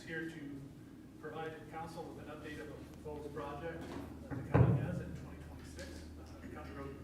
here to provide council with an update of a proposed project that the county has in 2026, County Road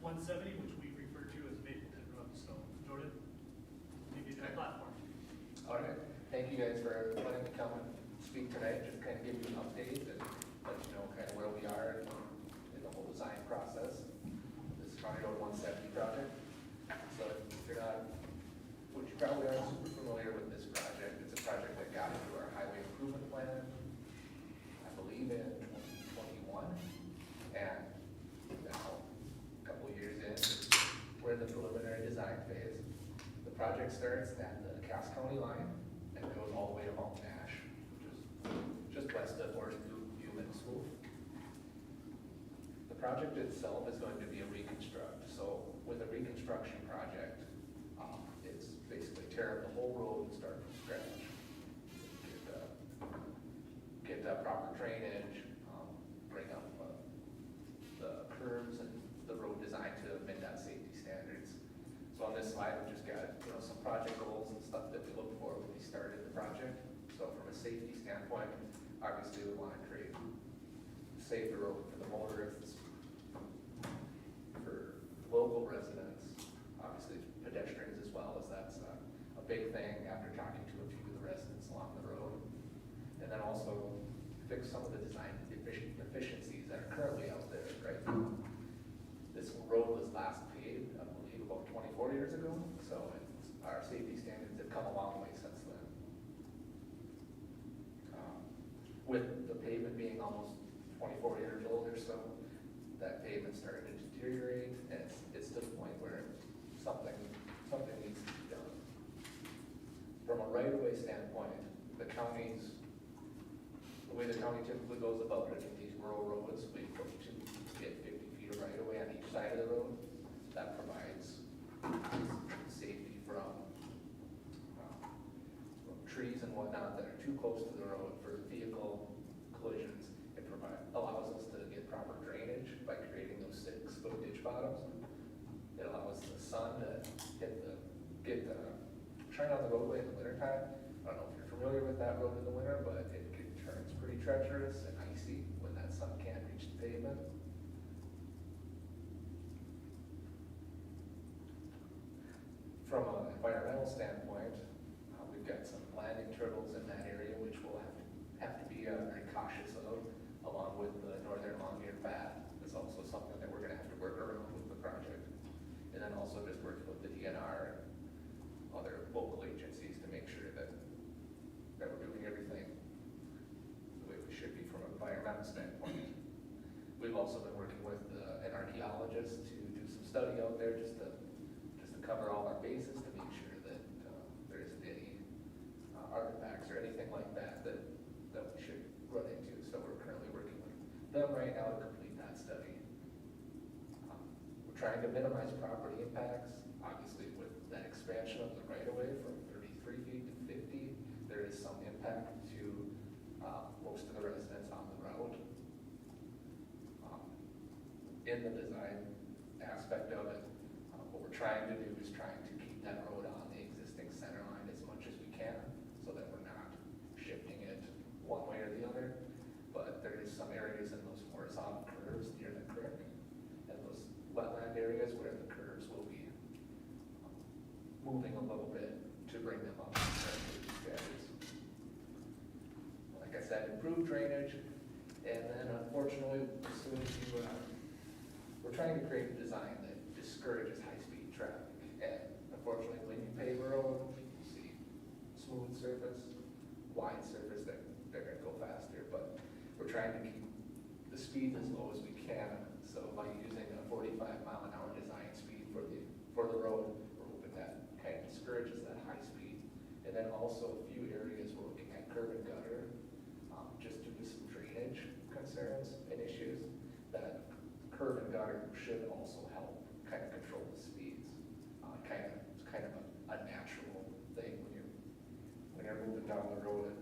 170, which we refer to as Mapleton Road. So, Jordan, give you the platform. All right. Thank you guys for letting me come and speak tonight. Just kind of give you an update and let you know kind of where we are in the whole design process. This County Road 170 project. So if you're not, which you probably aren't super familiar with this project, it's a project that got into our highway improvement plan, I believe in 2021. And now, a couple of years in, we're in the preliminary design phase. The project starts at the Cass County line and goes all the way to Mount Nash, which is just west of Forest View Middle School. The project itself is going to be a reconstruct. So with a reconstruction project, it's basically tear up the whole road and start from scratch. Get proper drainage, bring up the curves and the road design to MnDOT safety standards. So on this slide, we've just got some project goals and stuff that we look for when we started the project. So from a safety standpoint, obviously we want to create a safer road for the motorists, for local residents, obviously pedestrians as well, as that's a big thing after talking to a few of the residents along the road. And then also fix some of the design deficiencies that are currently out there right now. This road was last paved, I believe, about 24 years ago, so our safety standards have come a long way since then. With the pavement being almost 24 years old or so, that pavement started to deteriorate, and it's to the point where something needs to be done. From a right-of-way standpoint, the way the county typically goes about it in these rural roads, we look to get 50 feet of right-of-way on each side of the road. That provides safety from trees and whatnot that are too close to the road for vehicle collisions. It allows us to get proper drainage by creating those 6-foot ditch bottoms. It allows the sun to shine on the roadway in the wintertime. I don't know if you're familiar with that road in the winter, but it turns pretty treacherous and icy when that sun can't reach the pavement. From an environmental standpoint, we've got some landing turtles in that area, which we'll have to be very cautious of, along with the northern long-eared bat. It's also something that we're going to have to work around with the project. And then also just working with the DNR and other local agencies to make sure that we're doing everything the way we should be from an environmental standpoint. We've also been working with an archaeologist to do some study out there just to cover all our bases to make sure that there isn't any artifacts or anything like that we should run into. So we're currently working with them right now to complete that study. We're trying to minimize property impacts. Obviously, with that expansion of the right-of-way from 33 feet to 50, there is some impact to most of the residents on the route. In the design aspect of it, what we're trying to do is trying to keep that road on the existing center line as much as we can, so that we're not shifting it one way or the other. But there is some areas in those horizontal curves near the creek and those wetland areas where the curves will be moving a little bit to bring them up to safety standards. Like I said, improved drainage, and then unfortunately, as soon as we're trying to create a design that discourages high-speed traffic. And unfortunately, when you pave a road, you see smooth surface, wide surface, they're going to go faster. But we're trying to keep the speed as low as we can. So by using a 45-mile-an-hour design speed for the road, we're hoping that kind of discourages that high speed. And then also a few areas we're looking at curb and gutter, just due to some drainage concerns and issues. That curb and gutter should also help kind of control the speeds. It's kind of a natural thing when you're moving down the road at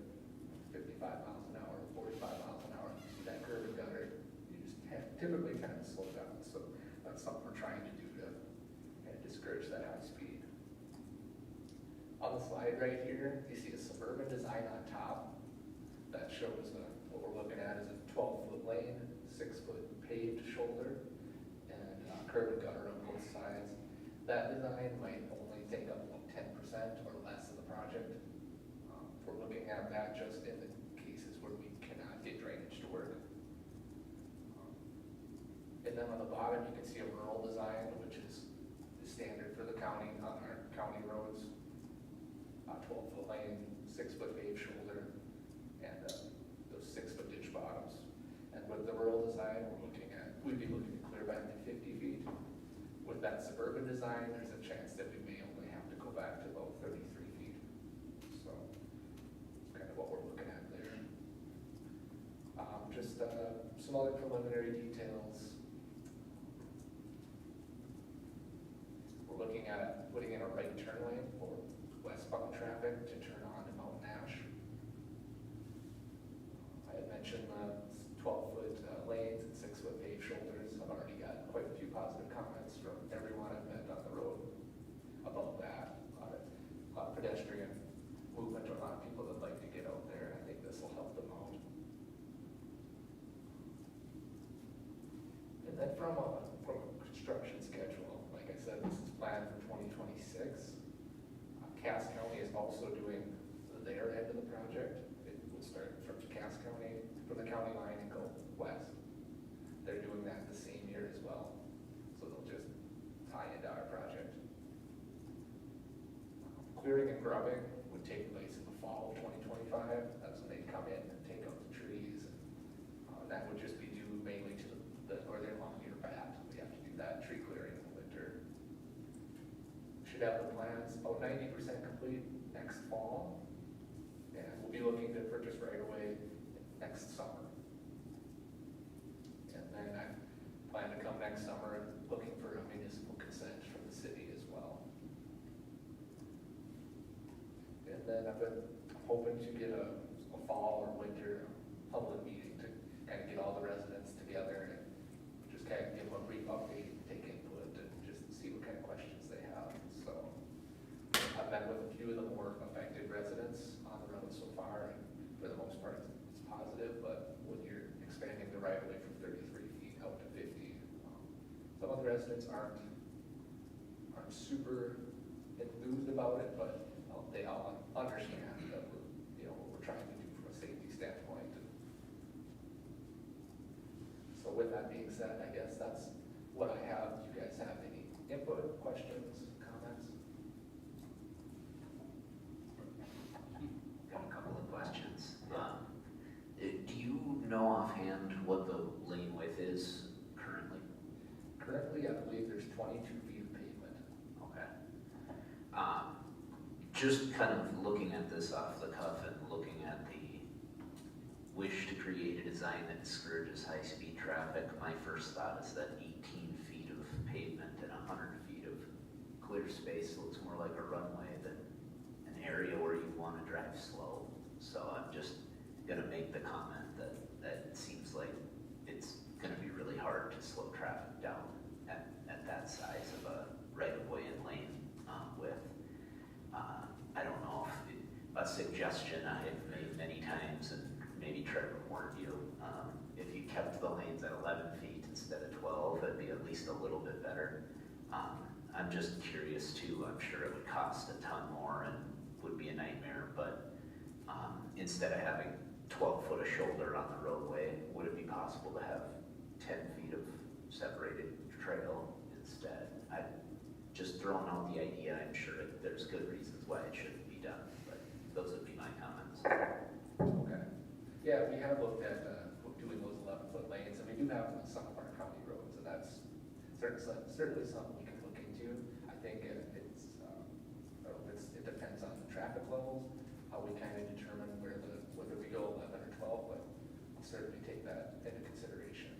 55 miles an hour, 45 miles an hour, you see that curb and gutter, you just typically kind of slow down. So that's something we're trying to do to kind of discourage that high speed. On the slide right here, you see a suburban design on top. shows what we're looking at is a 12-foot lane, 6-foot paved shoulder, and curb and gutter on both sides. That design might only take up like 10% or less of the project. We're looking at that just in the cases where we cannot get drainage to work. And then on the bottom, you can see a rural design, which is the standard for the county on our county roads. 12-foot lane, 6-foot paved shoulder, and those 6-foot ditch bottoms. And with the rural design, we'd be looking to clear back to 50 feet. With that suburban design, there's a chance that we may only have to go back to about 33 feet. So that's kind of what we're looking at there. Just some other preliminary details. We're looking at putting in a right turn lane for westbound traffic to turn on to Mountain Ash. I had mentioned the 12-foot lanes and 6-foot paved shoulders. I've already got quite a few positive comments from everyone I've met on the road about that. A lot of pedestrian movement, or a lot of people that like to get out there, and I think this will help them out. And then from a construction schedule, like I said, this is planned for 2026. Cass County is also doing their end of the project. It will start from Cass County, from the county line, and go west. They're doing that the same year as well. So they'll just tie into our project. Clearing and grubbing would take place in the fall of 2025. That's when they come in and take out the trees. That would just be due mainly to the northern long-ear bat. We have to do that tree clearing in the winter. Should have the plans about 90% complete next fall, and we'll be looking to purchase right away next summer. And then I plan to come next summer and looking for a municipal consent from the city as well. And then I've been hoping to get a fall or winter public meeting to kind of get all the residents together and just kind of give them a brief update, take input, and just see what kind of questions they have. So I've met with a few of the more affected residents on the road so far, and for the most part, it's positive, but when you're expanding the right of way from 33 feet out to 50, some of the residents aren't super enthused about it, but they all understand that what we're trying to do from a safety standpoint. So with that being said, I guess that's what I have. Do you guys have any input, questions, comments? Got a couple of questions. Do you know offhand what the lane width is currently? Currently, I believe there's 22 feet of pavement. Okay. Just kind of looking at this off the cuff and looking at the wish to create a design that discourages high-speed traffic, my first thought is that 18 feet of pavement and 100 feet of clear space looks more like a runway than an area where you want to drive slow. So I'm just going to make the comment that it seems like it's going to be really hard to slow traffic down at that size of a right-of-way and lane width. I don't know if a suggestion I have made many times, and maybe Trevor warned you, if you kept the lanes at 11 feet instead of 12, it'd be at least a little bit better. I'm just curious too. I'm sure it would cost a ton more and would be a nightmare, but instead of having 12 foot of shoulder on the roadway, would it be possible to have 10 feet of separated trail instead? I just throwing out the idea. I'm sure there's good reasons why it shouldn't be done, but those would be my comments. Okay. Yeah, we have looked at doing those 11-foot lanes, and we do have them on some of our county roads, and that's certainly something we can look into. I think it depends on the traffic levels, how we kind of determine whether we go 11 or 12, but I'll certainly take that into consideration.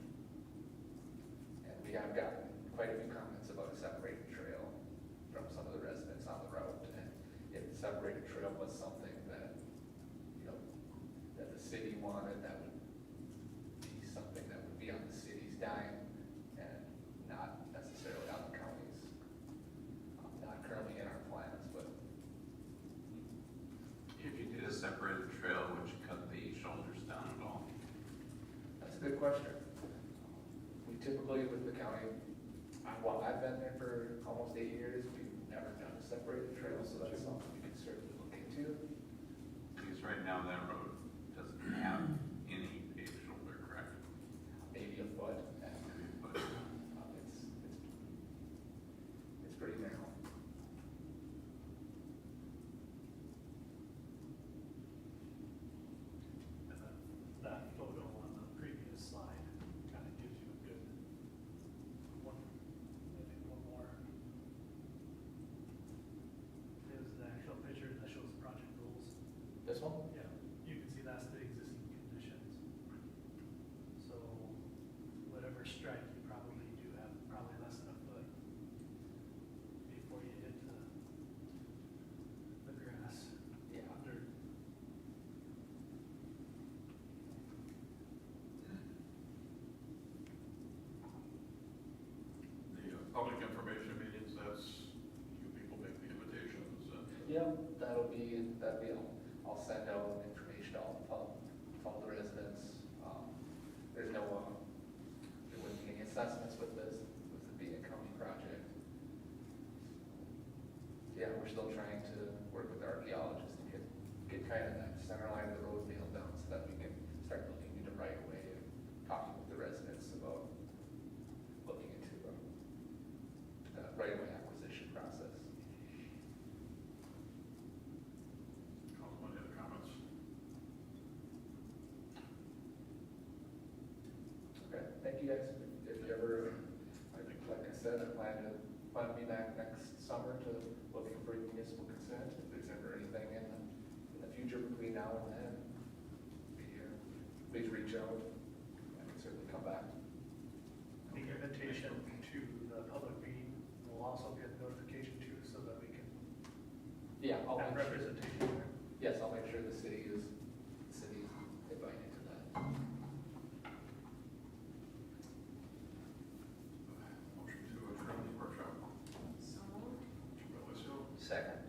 And we have gotten quite a few comments about a separated trail from some of the residents on the route, and if the separated trail was something that that the city wanted, that would be something that would be on the city's dime and not necessarily on the county's. Not currently in our plans, but If you did a separated trail, would you cut the shoulders down good question. We typically, with the county, while I've been there for almost 8 years, we've never done a separated trail, so that's something we can certainly look into. Because right now that road doesn't have any paved shoulder, correct? Maybe a foot, and But it's pretty narrow. And that photo on the previous slide kind of gives you a good one, maybe one more. There's the actual picture that shows the project rules. This one? Yeah, you can see that's the existing conditions. So whatever stripe, you probably do have probably less than a foot before you hit the grass. Yeah. Under. the public information meetings, that's, you people make the invitations and. Yep, I'll send out information to all the residents. There's no, there wouldn't be any assessments with this, with it being a county project. Yeah, we're still trying to work with archaeologists to get kind of that center line of the road nailed down so that we can start looking into right of way and talking with the residents about looking into the right of way acquisition process. Councilman, any other comments? Okay, thank you guys. If you ever, like I said, I plan to be back next summer to looking for municipal consent. If there's ever anything in the future between now and then, please reach out. I can certainly come back. The invitation to the public meeting will also get notification too, so that we can Yeah, I'll have make sure. representation there. Yes, I'll make sure the city is invited to that. Motion to adjourn the workshop. So moved. Motion by Lissu, Second.